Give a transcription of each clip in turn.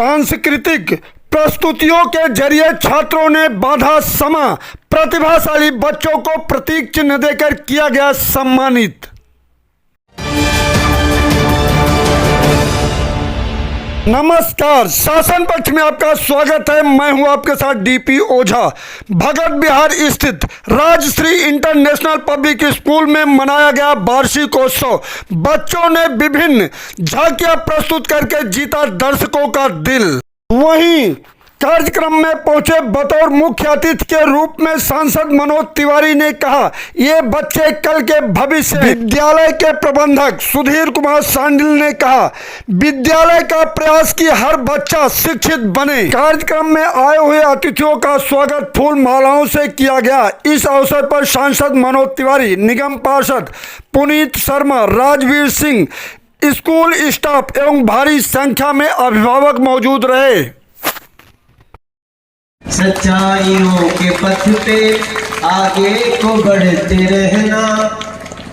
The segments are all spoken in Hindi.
सांस्कृतिक प्रस्तुतियों के जरिए छात्रों ने बाधा समा प्रतिभाशाली बच्चों को प्रतीक चिन्ह देकर किया गया सम्मानित। नमस्कार, शासन पक्ष में आपका स्वागत है। मैं हूं आपके साथ डीपी ओझा। भगत बिहार स्थित राजश्री इंटरनेशनल पब्लिक स्कूल में मनाया गया वार्षिकोत्सव। बच्चों ने विभिन्न झांकियां प्रस्तुत करके जीता दर्शकों का दिल। वहीं कार्यक्रम में पहुंचे बतौर मुख्य अतिथि के रूप में सांसद मनोज तिवारी ने कहा, ये बच्चे कल के भविष्य। विद्यालय के प्रबंधक सुधीर कुमार सांडिल ने कहा, विद्यालय का प्रयास कि हर बच्चा शिक्षित बने। कार्यक्रम में आए हुए अतिथियों का स्वागत फूल मालाओं से किया गया। इस अवसर पर सांसद मनोज तिवारी, निगम पार्षद पुनीत शर्मा, राजवीर सिंह, स्कूल स्टाफ एवं भारी संख्या में अभिभावक मौजूद रहे। सच्चाइयों के पथ पे आगे को बढ़ते रहना,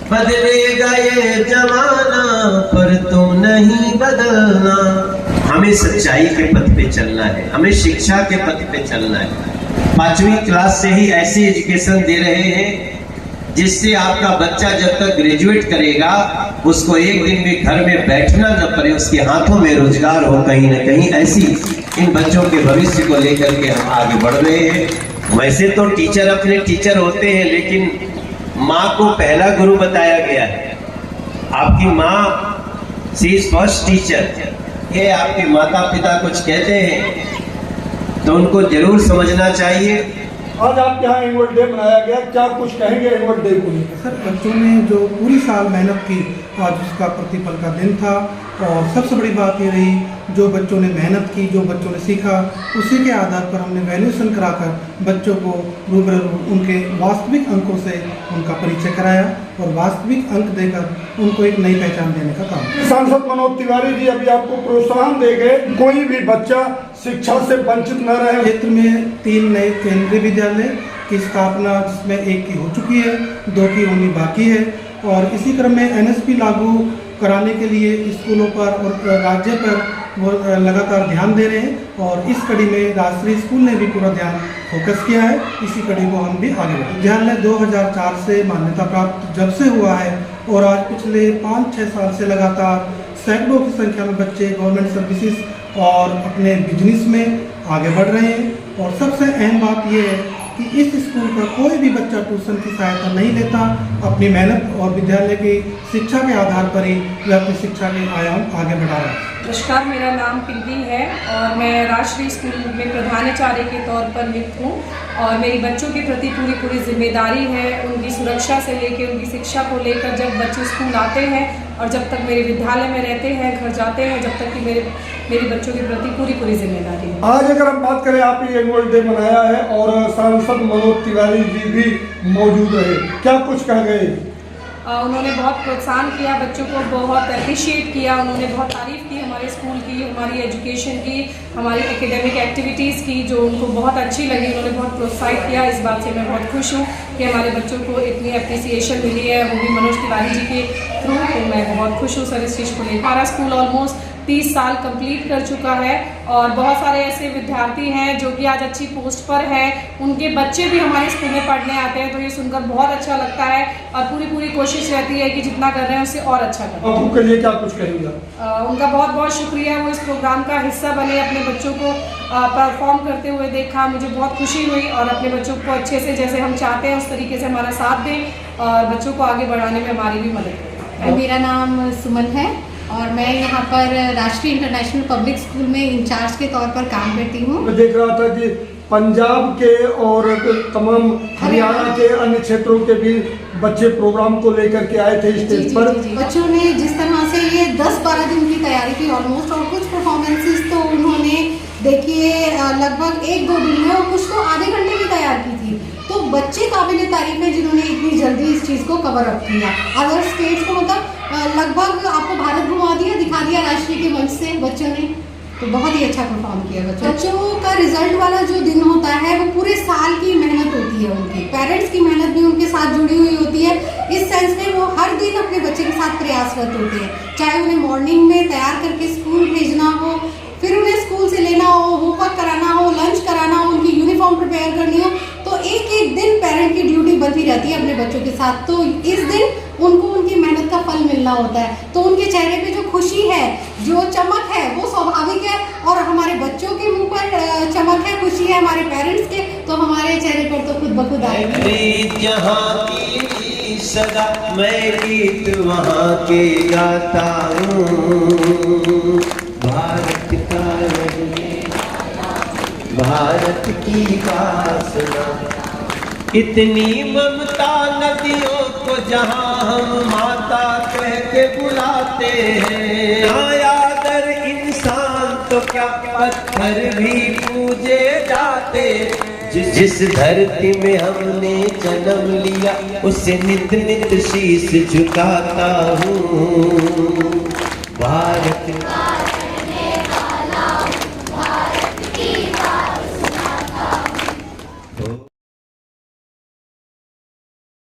बदलेगा ये जमाना पर तुम नहीं बदलना। हमें सच्चाई के पथ पे चलना है, हमें शिक्षा के पथ पे चलना है। 5वीं क्लास से ही ऐसी एजुकेशन दे रहे हैं जिससे आपका बच्चा जब तक ग्रेजुएट करेगा उसको एक दिन भी घर में बैठना न पड़े, उसके हाथों में रोजगार हो कहीं न कहीं। ऐसी इन बच्चों के भविष्य को लेकर के हम आगे बढ़ रहे हैं। वैसे तो टीचर अपने टीचर होते हैं, लेकिन माँ को पहला गुरु बताया गया है। आपकी माँ शी इज फर्स्ट टीचर। ये आपके माता पिता कुछ कहते हैं तो उनको जरूर समझना चाहिए। आज आपके यहाँ एनुअल डे मनाया गया, क्या कुछ कहेंगे एनुअल डे को लेकर? सर, बच्चों ने जो पूरी साल मेहनत की, आज उसका प्रतिफल का दिन था। और सबसे बड़ी बात ये रही, जो बच्चों ने मेहनत की, जो बच्चों ने सीखा, उसी के आधार पर हमने वैल्यूएशन कराकर बच्चों को रूबरू उनके वास्तविक अंकों से उनका परिचय कराया और वास्तविक अंक देकर उनको एक नई पहचान देने का काम। सांसद मनोज तिवारी जी अभी आपको प्रोत्साहन देंगे, कोई भी बच्चा शिक्षा से वंचित न रहे। क्षेत्र में 3 नए केंद्रीय विद्यालय की स्थापना, जिसमें 1 की हो चुकी है, 2 की होनी बाकी है। और इसी क्रम में एनएसपी लागू कराने के लिए स्कूलों पर और राज्य पर वो लगातार ध्यान दे रहे हैं। और इस कड़ी में राजश्री स्कूल ने भी पूरा ध्यान फोकस किया है। इसी कड़ी को हम भी आगे बढ़े। विद्यालय 2004 से मान्यता प्राप्त जब से हुआ है और आज पिछले 5-6 साल से लगातार सैकड़ों की संख्या में बच्चे गवर्नमेंट सर्विसेज और अपने बिजनेस में आगे बढ़ रहे हैं। और सबसे अहम बात यह है कि इस स्कूल का कोई भी बच्चा ट्यूशन की सहायता नहीं लेता, अपनी मेहनत और विद्यालय की शिक्षा के आधार पर ही वह अपनी शिक्षा के आयाम आगे बढ़ा रहा है। नमस्कार, मेरा नाम पिंकी है और मैं राजश्री स्कूल में प्रधानाचार्य के तौर पर नियुक्त हूँ। और मेरी बच्चों के प्रति पूरी जिम्मेदारी है, उनकी सुरक्षा से लेकर उनकी शिक्षा को लेकर। जब बच्चे स्कूल आते हैं और जब तक मेरे विद्यालय में रहते हैं, घर जाते हैं, जब तक कि मेरी बच्चों के प्रति पूरी जिम्मेदारी है। आज अगर हम बात करें, आप ये एनुअल डे मनाया है और सांसद मनोज तिवारी जी भी मौजूद रहे, क्या कुछ कह गए? उन्होंने बहुत प्रोत्साहन किया, बच्चों को बहुत अप्रिशिएट किया, उन्होंने बहुत तारीफ़ की हमारे स्कूल की, हमारी एजुकेशन की, हमारी एकेडमिक एक्टिविटीज़ की, जो उनको बहुत अच्छी लगी। उन्होंने बहुत प्रोत्साहित किया। इस बात से मैं बहुत खुश हूँ कि हमारे बच्चों को इतनी अप्रिसिएशन मिली है, वो भी मनोज तिवारी जी के थ्रू। तो मैं बहुत खुश हूँ सर इस चीज़ को लेकर। हमारा स्कूल ऑलमोस्ट 30 साल कंप्लीट कर चुका है और बहुत सारे ऐसे विद्यार्थी हैं जो कि आज अच्छी पोस्ट पर हैं, उनके बच्चे भी हमारे स्कूल में पढ़ने आते हैं। तो ये सुनकर बहुत अच्छा लगता है और पूरी कोशिश रहती है कि जितना कर रहे हैं उससे और अच्छा करें। आपके लिए क्या कुछ कहेंगे? उनका बहुत शुक्रिया, वो इस प्रोग्राम का हिस्सा बने, अपने बच्चों को परफॉर्म करते हुए देखा, मुझे बहुत खुशी हुई। और अपने बच्चों को अच्छे से, जैसे हम चाहते हैं उस तरीके से हमारा साथ दें और बच्चों को आगे बढ़ाने में हमारी भी मदद करें। मेरा नाम सुमन है और मैं यहाँ पर राष्ट्रीय इंटरनेशनल पब्लिक स्कूल में इंचार्ज के तौर पर काम करती हूँ। मैं देख रहा था कि पंजाब के और तमाम हरियाणा के अन्य क्षेत्रों के भी बच्चे प्रोग्राम को लेकर के आए थे स्टेज पर। बच्चों ने जिस तरह से ये 10-12 दिन की तैयारी की ऑलमोस्ट, और कुछ परफॉर्मेंसेस तो उन्होंने देखिए लगभग 1-2 दिन में, और कुछ तो आधे घंटे की तैयार की थी। तो बच्चे काबिल तारीफ है जिन्होंने इतनी जल्दी इस चीज़ को कवर अप किया। अदर स्टेट्स को मतलब लगभग आपको भारत घुमा दिया, दिखा दिया राष्ट्रीय के मंच से बच्चों ने। तो बहुत ही अच्छा परफॉर्म किया बच्चों का। रिजल्ट वाला जो दिन होता है वो पूरे साल की मेहनत होती है, उनकी पेरेंट्स की मेहनत भी उनके साथ जुड़ी हुई होती है। इस सेंस में वो हर दिन अपने बच्चे के साथ प्रयासरत होते हैं, चाहे उन्हें मॉर्निंग में तैयार करके स्कूल भेजना हो, फिर उन्हें स्कूल से होमवर्क कराना हो, लंच कराना हो, उनकी यूनिफॉर्म प्रिपेयर करनी हो, तो एक एक दिन पेरेंट की ड्यूटी बनती रहती है अपने बच्चों के साथ। तो इस दिन उनको उनकी मेहनत का फल मिलना होता है। तो उनके चेहरे पे जो खुशी है, जो चमक है, वो स्वाभाविक है। और हमारे बच्चों के मुंह पर चमक है, खुशी है हमारे पेरेंट्स के, तो हमारे चेहरे पर तो खुद ब खुद आएगी। जहाँ की सदा मैं गीत वहाँ के गाता हूँ, भारत का भारत की वासना, इतनी ममता नदियों को जहाँ हम माता कह के बुलाते हैं। आया दर इंसान तो क्या पत्थर भी पूजे जाते। जिस धरती में हमने जन्म लिया उसे नित नित शीश झुकाता हूँ, भारत